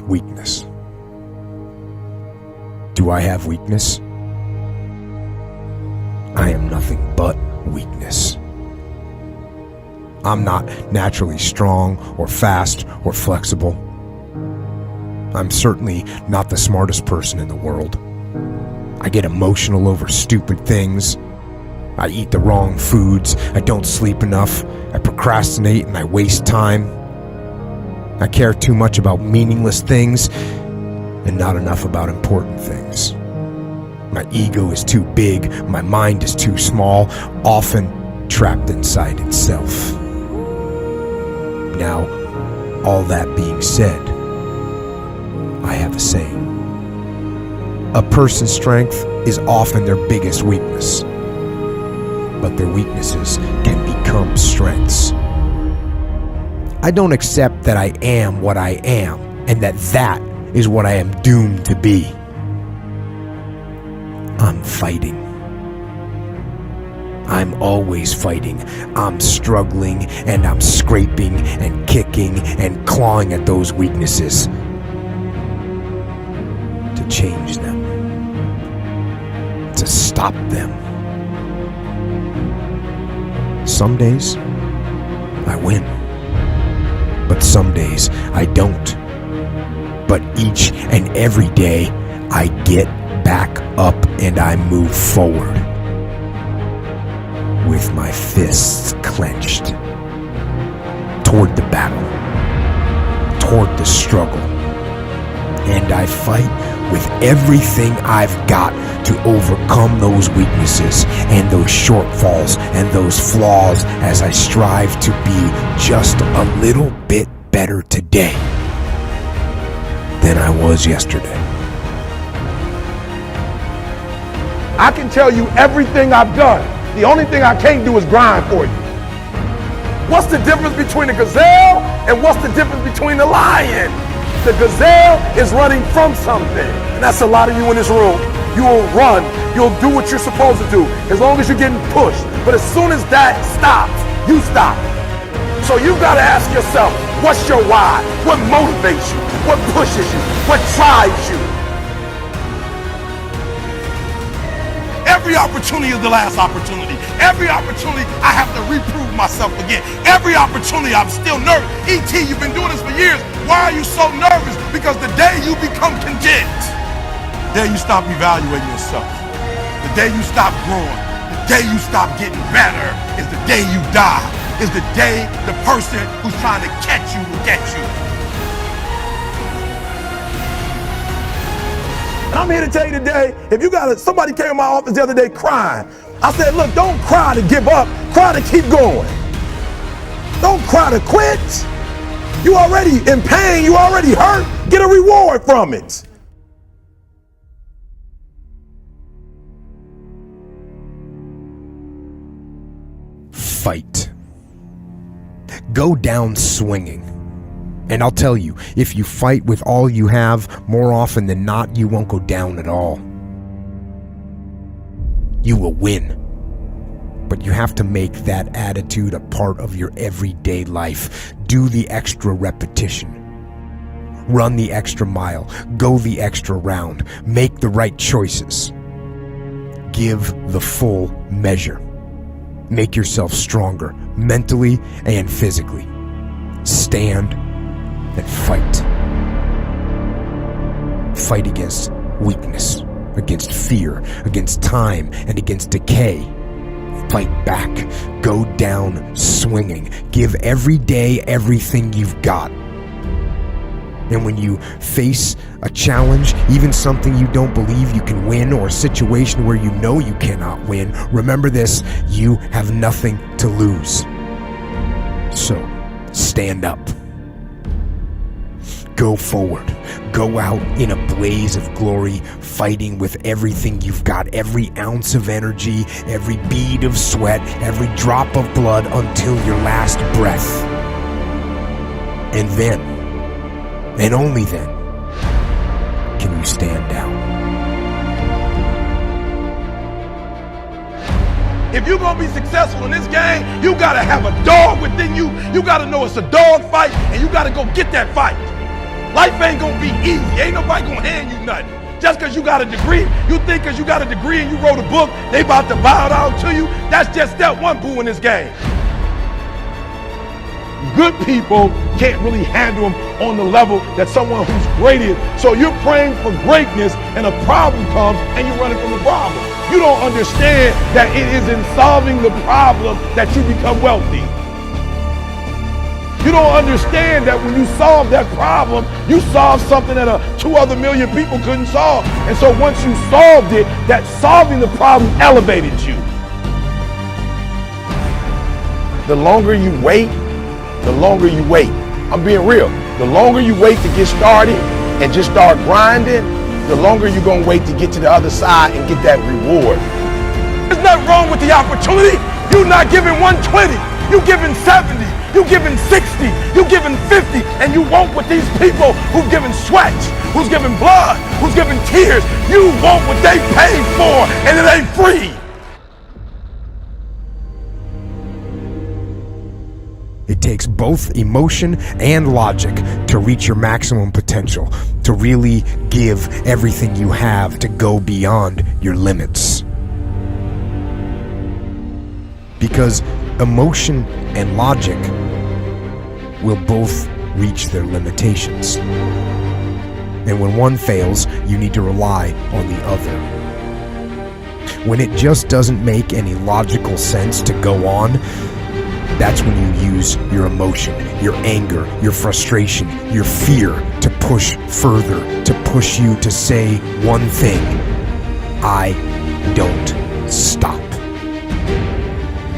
weakness. Do I have weakness? I am nothing but weakness. I'm not naturally strong or fast or flexible. I'm certainly not the smartest person in the world. I get emotional over stupid things. I eat the wrong foods. I don't sleep enough. I procrastinate and I waste time. I care too much about meaningless things and not enough about important things. My ego is too big. My mind is too small, often trapped inside itself. Now, all that being said, I have a saying. A person's strength is often their biggest weakness, but their weaknesses can become strengths. I don't accept that I am what I am, and that is what I am doomed to be. I'm fighting. I'm always fighting. I'm struggling and I'm scraping and kicking and clawing at those weaknesses to change them, to stop them. Some days I win, but some days I don't. But each and every day I get back up and I move forward with my fists clenched toward the battle, toward the struggle. And I fight with everything I've got to overcome those weaknesses and those shortfalls and those flaws as I strive to be just a little bit better today than I was yesterday. I can tell you everything I've done. The only thing I can't do is grind for you. What's the difference between a gazelle and what's the difference between a lion? The gazelle is running from something. And that's a lot of you in this room. You will run. You'll do what you're supposed to do as long as you're getting pushed. But as soon as that stops, you stop. So you've got to ask yourself, what's your why? What motivates you? What pushes you? What drives you? Every opportunity is the last opportunity. Every opportunity I have to reprove myself again. Every opportunity I'm still nervous. E.T., you've been doing this for years. Why are you so nervous? Because the day you become content, the day you stop evaluating yourself, the day you stop growing, the day you stop getting better is the day you die. Is the day the person who's trying to catch you will get you. And I'm here to tell you today, if you got somebody came in my office the other day crying. I said, look, don't cry to give up, cry to keep going. Don't cry to quit. You already in pain, you already hurt, get a reward from it. Fight. Go down swinging. And I'll tell you, if you fight with all you have, more often than not, you won't go down at all. You will win. But you have to make that attitude a part of your everyday life. Do the extra repetition. Run the extra mile. Go the extra round. Make the right choices. Give the full measure. Make yourself stronger, mentally and physically. Stand and fight. Fight against weakness, against fear, against time, and against decay. Fight back. Go down swinging. Give every day everything you've got. And when you face a challenge, even something you don't believe you can win, or a situation where you know you cannot win, remember this: you have nothing to lose. So, stand up. Go forward. Go out in a blaze of glory, fighting with everything you've got, every ounce of energy, every bead of sweat, every drop of blood, until your last breath. And then, and only then, can you stand down. If you're gonna be successful in this game, you gotta have a dog within you. You gotta know it's a dog fight, and you gotta go get that fight. Life ain't gonna be easy. Ain't nobody gonna hand you nothing. Just because you got a degree, you think because you got a degree and you wrote a book, they about to bow down to you. That's just step one, boo, in this game. Good people can't really handle them on the level that someone who's great is. So you're praying for greatness and a problem comes and you're running from the problem. You don't understand that it is in solving the problem that you become wealthy. You don't understand that when you solve that problem, you solve something that 2 other million people couldn't solve. And so once you solved it, that solving the problem elevated you. The longer you wait, I'm being real. The longer you wait to get started and just start grinding, the longer you're gonna wait to get to the other side and get that reward. There's nothing wrong with the opportunity. You're not giving 120, you're giving 70, you're giving 60, you're giving 50, and you want what these people who've given sweat, who's given blood, who's given tears, you want what they paid for, and it ain't free. It takes both emotion and logic to reach your maximum potential, to really give everything you have, to go beyond your limits. Because emotion and logic will both reach their limitations. And when one fails, you need to rely on the other. When it just doesn't make any logical sense to go on, that's when you use your emotion, your anger, your frustration, your fear to push further, to push you to say one thing: I don't stop.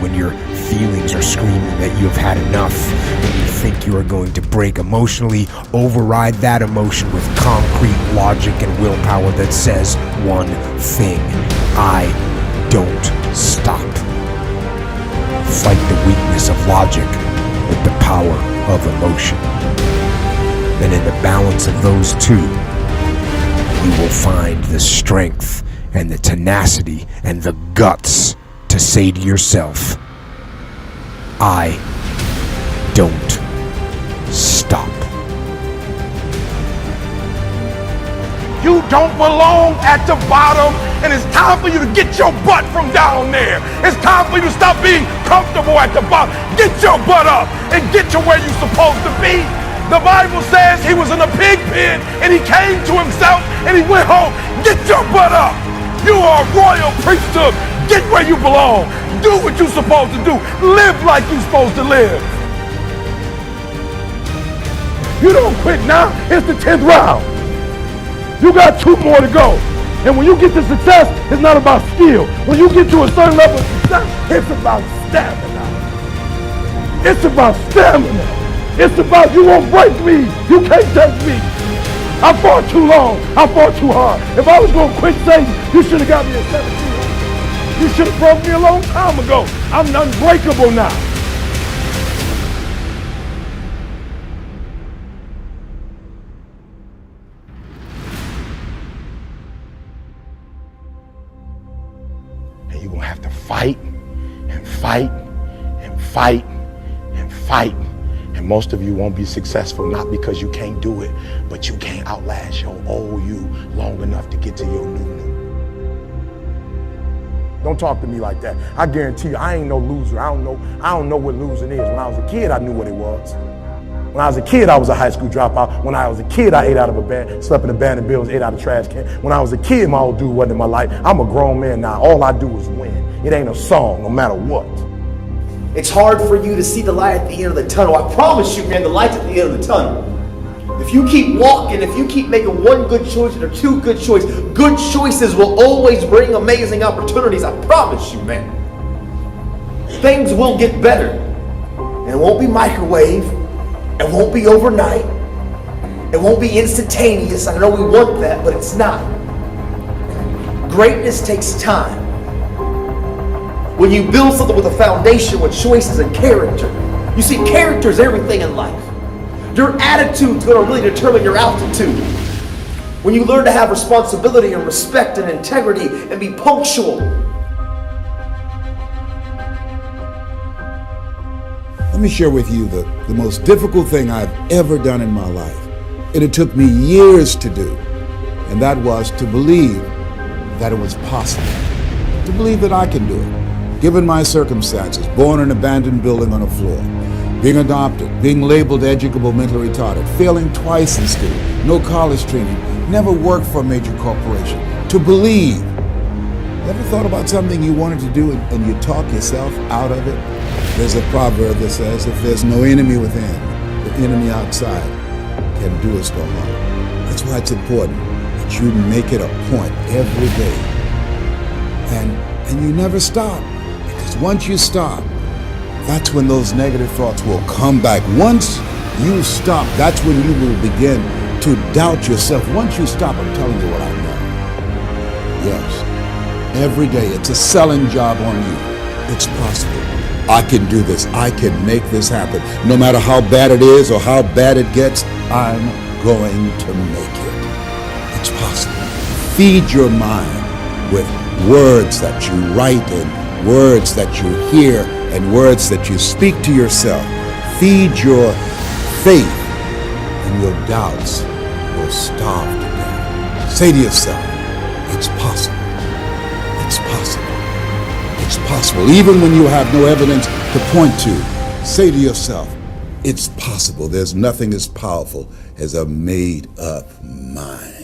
When your feelings are screaming that you have had enough, when you think you are going to break emotionally, override that emotion with concrete logic and willpower that says one thing: I don't stop. Fight the weakness of logic with the power of emotion. And in the balance of those two, you will find the strength and the tenacity and the guts to say to yourself, I don't stop. You don't belong at the bottom, and it's time for you to get your butt from down there. It's time for you to stop being comfortable at the bottom. Get your butt up and get to where you're supposed to be. The Bible says he was in a pig pen and he came to himself and he went home. Get your butt up. You are a royal priesthood. Get where you belong. Do what you're supposed to do. Live like you're supposed to live. You don't quit now. It's the 10th round. You got 2 more to go. And when you get to success, it's not about skill. When you get to a certain level of success, it's about stamina. It's about stamina. It's about you won't break me. You can't touch me. I fought too long. I fought too hard. If I was going to quit Satan, you should have got me at 17. You should have broke me a long time ago. I'm unbreakable now. And you're going to have to fight and fight and fight and fight. And most of you won't be successful, not because you can't do it, but you can't outlast your old you long enough to get to your new. Don't talk to me like that. I guarantee you, I ain't no loser. I don't know what losing is. When I was a kid, I knew what it was. When I was a kid, I was a high school dropout. When I was a kid, I ate out of a bed, slept in abandoned buildings, ate out of trash can. When I was a kid, my old dude wasn't in my life. I'm a grown man now. All I do is win. It ain't a song, no matter what. It's hard for you to see the light at the end of the tunnel. I promise you, man, the light's at the end of the tunnel. If you keep walking, if you keep making one good choice or 2 good choices will always bring amazing opportunities. I promise you, man. Things will get better. And it won't be microwave. It won't be overnight. It won't be instantaneous. I know we want that, but it's not. Greatness takes time. When you build something with a foundation with choices and character, you see, character is everything in life. Your attitude is going to really determine your altitude. When you learn to have responsibility and respect and integrity and be punctual. Let me share with you the most difficult thing I've ever done in my life And it took me years to do. And that was to believe that it was possible. To believe that I can do it. Given my circumstances, born in an abandoned building on a floor, being adopted, being labeled educable mentally retarded, failing twice in school, no college training, never worked for a major corporation. To believe. Ever thought about something you wanted to do and you talk yourself out of it? There's a proverb that says, if there's no enemy within, the enemy outside can do us no harm. That's why it's important that you make it a point every day. And you never stop. Because once you stop, that's when those negative thoughts will come back. Once you stop, that's when you will begin to doubt yourself. Once you stop, I'm telling you what I know. Yes, every day it's a selling job on you. It's possible. I can do this. I can make this happen. No matter how bad it is or how bad it gets, I'm going to make it. It's possible. Feed your mind with words that you write and words that you hear and words that you speak to yourself. Feed your faith and your doubts will starve to death. Say to yourself, it's possible. It's possible. It's possible. Even when you have no evidence to point to, say to yourself, it's possible. There's nothing as powerful as a made-up mind.